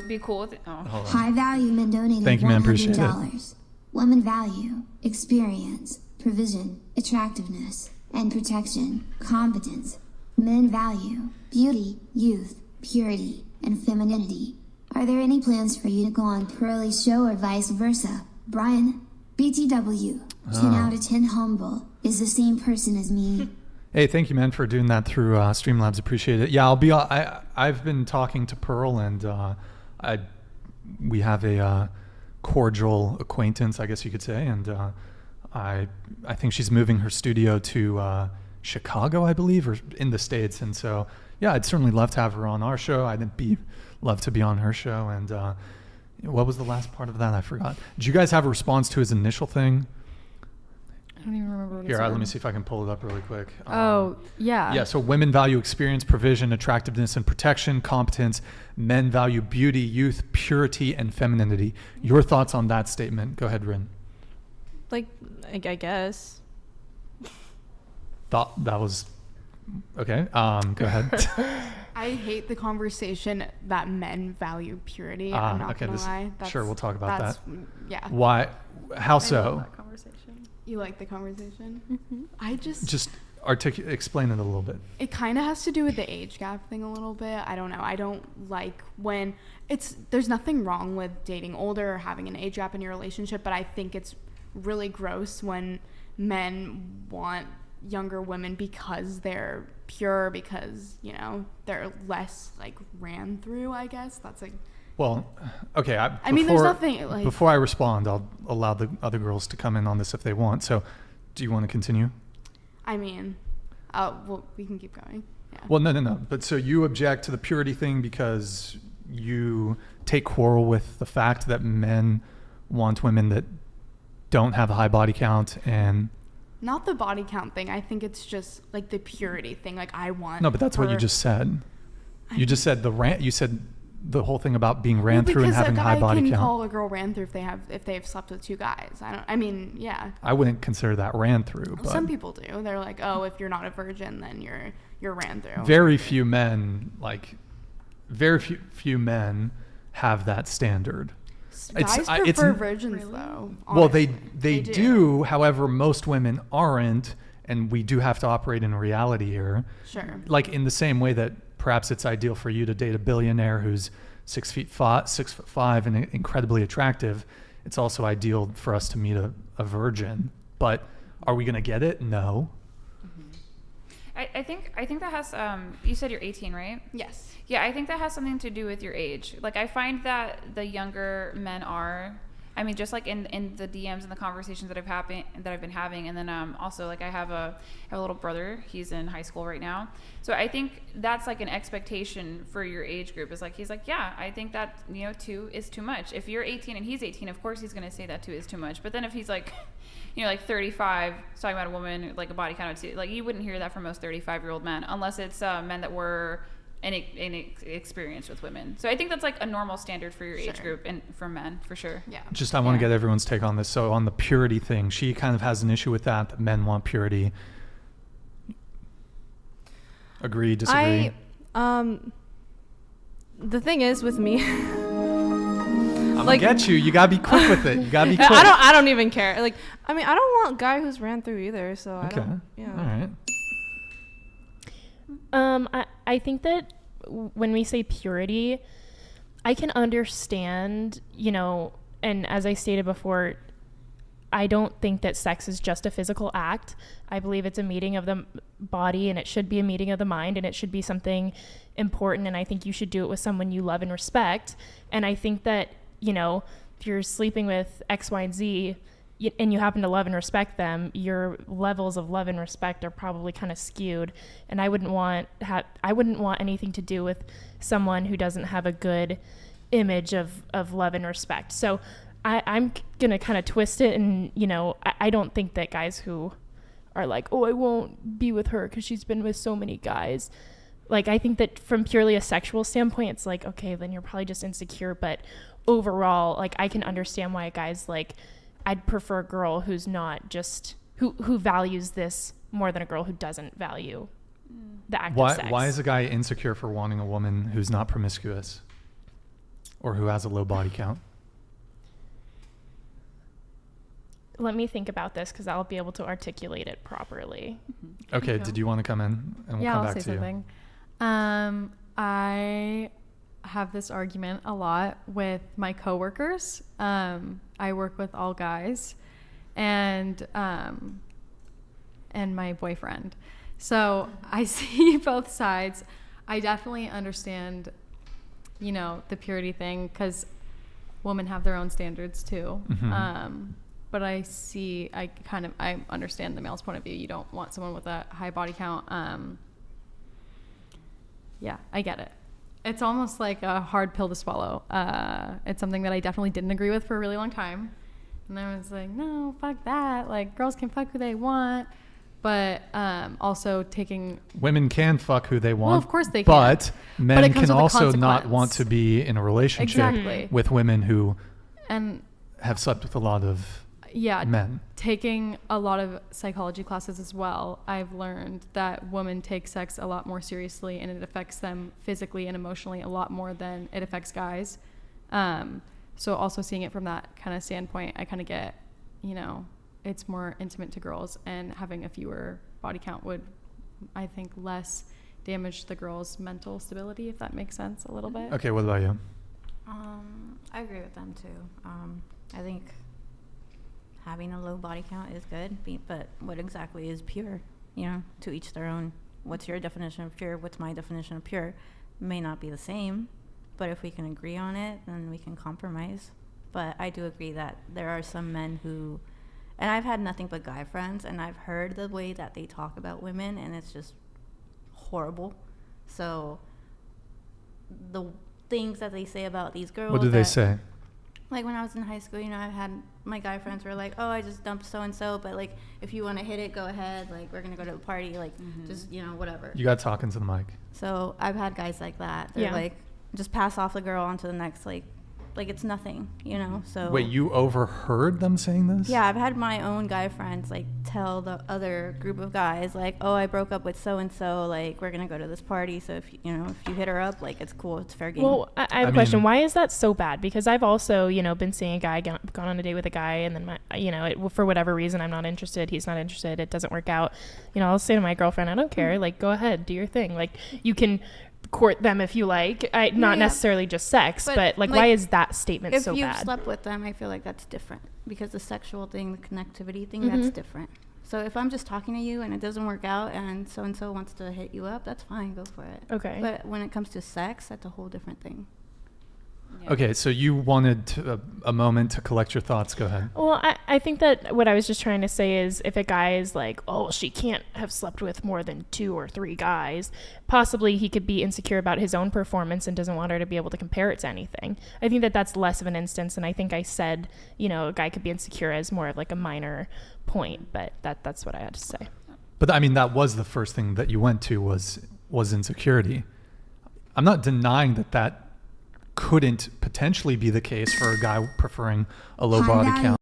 be cool with it. High value men donated Thank you, man. Appreciate $100. Women value experience, provision, attractiveness, and protection, competence. Men value beauty, youth, purity, and femininity. Are there any plans for you to go on Pearlie's show or vice versa? Brian, BTW, 10 out of 10 humble, is the same person as me. Hey, thank you, man, for doing that through Streamlabs. Appreciate it. Yeah, I've been talking to Pearl, and we have a cordial acquaintance, I guess you could say, and I think she's moving her studio to Chicago, I believe, or in the States. And so, yeah, I'd certainly love to have her on our show. I'd love to be on her show. And what was the last part of that? I forgot. Did you guys have a response to his initial thing? I don't even remember what Here, let me see if I can pull it up really quick. Yeah. Yeah, so women value experience, provision, attractiveness, and protection, competence. Men value beauty, youth, purity, and femininity. Your thoughts on that statement? Go ahead, Rin. Like, I guess. Thought that was... Okay, go ahead. I hate the conversation that men value purity. I'm not going to lie. Sure, we'll talk about that. Yeah. Why? How so? I love that conversation. You like the conversation? Mm-hmm. I just explain it a little bit. It kind of has to do with the age gap thing a little bit. I don't know. I don't like when there's nothing wrong with dating older or having an age gap in your relationship, but I think it's really gross when men want younger women because they're pure, because, you know, they're less like ran through, I guess. That's like... Well, okay. I mean, there's nothing like... Before I respond, I'll allow the other girls to come in on this if they want. So, do you want to continue? I mean, well, we can keep going. Yeah. Well, no. But so you object to the purity thing because you take quarrel with the fact that men want women that don't have a high body count and... Not the body count thing. I think it's just like the purity thing. Like I want... No, but that's what you just said. You just said you said the whole thing about being ran through and having a high body count. Because a guy can call a girl ran through if they've slept with two guys. Yeah. I wouldn't consider that ran through. But some people do. They're like, oh, if you're not a virgin, then you're ran through. Very few men have that standard. Guys prefer virgins, though. Honestly. Well, they do. However, most women aren't, and we do have to operate in reality here. Sure. Like in the same way that perhaps it's ideal for you to date a billionaire who's 6'5" and incredibly attractive. It's also ideal for us to meet a virgin. But are we going to get it? No. Mm-hmm. I think that has. You said you're 18, right? Yes. Yeah, I think that has something to do with your age. Like, I find that the younger men are, I mean, just like in the DMs and the conversations that I've been having, and then also like I have a little brother. He's in high school right now, so I think that's like an expectation for your age group. Is like he's like, yeah, I think that 2 is too much. If you're 18 and he's 18, of course he's gonna say that 2 is too much. But then if he's like, like 35, talking about a woman like a body count of 2, like you wouldn't hear that from most 35-year-old men, unless it's men that were inexperienced with women. So I think that's like a normal standard for your age group and for men, for sure. Yeah. I want to get everyone's take on this. So on the purity thing, she kind of has an issue with that men want purity. Agree, disagree? The thing is with me, I'm gonna get you. You gotta be quick with it. You gotta be quick. I don't even care. Like, I mean, I don't want a guy who's ran through either. So okay. I don't. Yeah. All right. I think that when we say purity, I can understand, and as I stated before, I don't think that sex is just a physical act. I believe it's a meeting of the body, and it should be a meeting of the mind, and it should be something important, and I think you should do it with someone you love and respect. And I think that, if you're sleeping with X, Y, and Z, and you happen to love and respect them, your levels of love and respect are probably kind of skewed. And I wouldn't want anything to do with someone who doesn't have a good image of love and respect. So I'm gonna kind of twist it, and I don't think that guys who are like, oh, I won't be with her because she's been with so many guys. Like, I think that from purely a sexual standpoint, it's like, okay, then you're probably just insecure. But overall, like, I can understand why a guy's like, I'd prefer a girl who's not just who values this more than a girl who doesn't value the act of sex. Why is a guy insecure for wanting a woman who's not promiscuous? or who has a low body count? Let me think about this because I'll be able to articulate it properly. Okay, did you want to come in and we'll come back to you? I have this argument a lot with my coworkers. I work with all guys and my boyfriend. So I see both sides. I definitely understand, the purity thing because women have their own standards too. But I understand the male's point of view. You don't want someone with a high body count. Yeah, I get it. It's almost like a hard pill to swallow. It's something that I definitely didn't agree with for a really long time. And I was like, no, fuck that. Like, girls can fuck who they want. But also taking... Women can fuck who they want. Well, of course they can. But men can also not consequence. want to be in a relationship with women who have slept with a lot of men. Taking a lot of psychology classes as well, I've learned that women take sex a lot more seriously and it affects them physically and emotionally a lot more than it affects guys. So also seeing it from that kind of standpoint, I kind of get, it's more intimate to girls, and having a fewer body count would, I think, less damage the girl's mental stability, if that makes sense a little bit. Okay, what about you? I agree with them too. I think having a low body count is good, but what exactly is pure? To each their own. What's your definition of pure? What's my definition of pure? May not be the same, but if we can agree on it, then we can compromise. But I do agree that there are some men who, and I've had nothing but guy friends, and I've heard the way that they talk about women, and it's just horrible. So the things that they say about these girls. What do they say? Like when I was in high school, I've had my guy friends were like, oh, I just dumped so-and-so, but like, if you want to hit it, go ahead. Like, we're going to go to the party. Like, just, whatever. You got talking to the mic. So I've had guys like that. They're like, just pass off the girl onto the next, like it's nothing, so. Wait, you overheard them saying this? Yeah, I've had my own guy friends, like, tell the other group of guys, like, oh, I broke up with so-and-so, like, we're going to go to this party, so if you hit her up, like, it's cool, it's fair game. Well, I have a question. Why is that so bad? Because I've also, been seeing a guy, gone on a date with a guy, and then, for whatever reason, I'm not interested, he's not interested, it doesn't work out. I'll say to my girlfriend, I don't care, like, go ahead, do your thing. Like, you can court them if you like, not necessarily just sex, but like, why is that statement so bad? If you've slept with them, I feel like that's different, because the sexual thing, the connectivity thing, that's different. So if I'm just talking to you and it doesn't work out and so-and-so wants to hit you up, that's fine, go for it. Okay. But when it comes to sex, that's a whole different thing. Okay, so you wanted a moment to collect your thoughts. Go ahead. Well, I think that what I was just trying to say is if a guy is like, oh, she can't have slept with more than 2 or 3 guys, possibly he could be insecure about his own performance and doesn't want her to be able to compare it to anything. I think that that's less of an instance, and I think I said, a guy could be insecure as more of like a minor point, but that's what I had to say. But I mean, that was the first thing that you went to was insecurity. I'm not denying that couldn't potentially be the case for a guy preferring a low body count.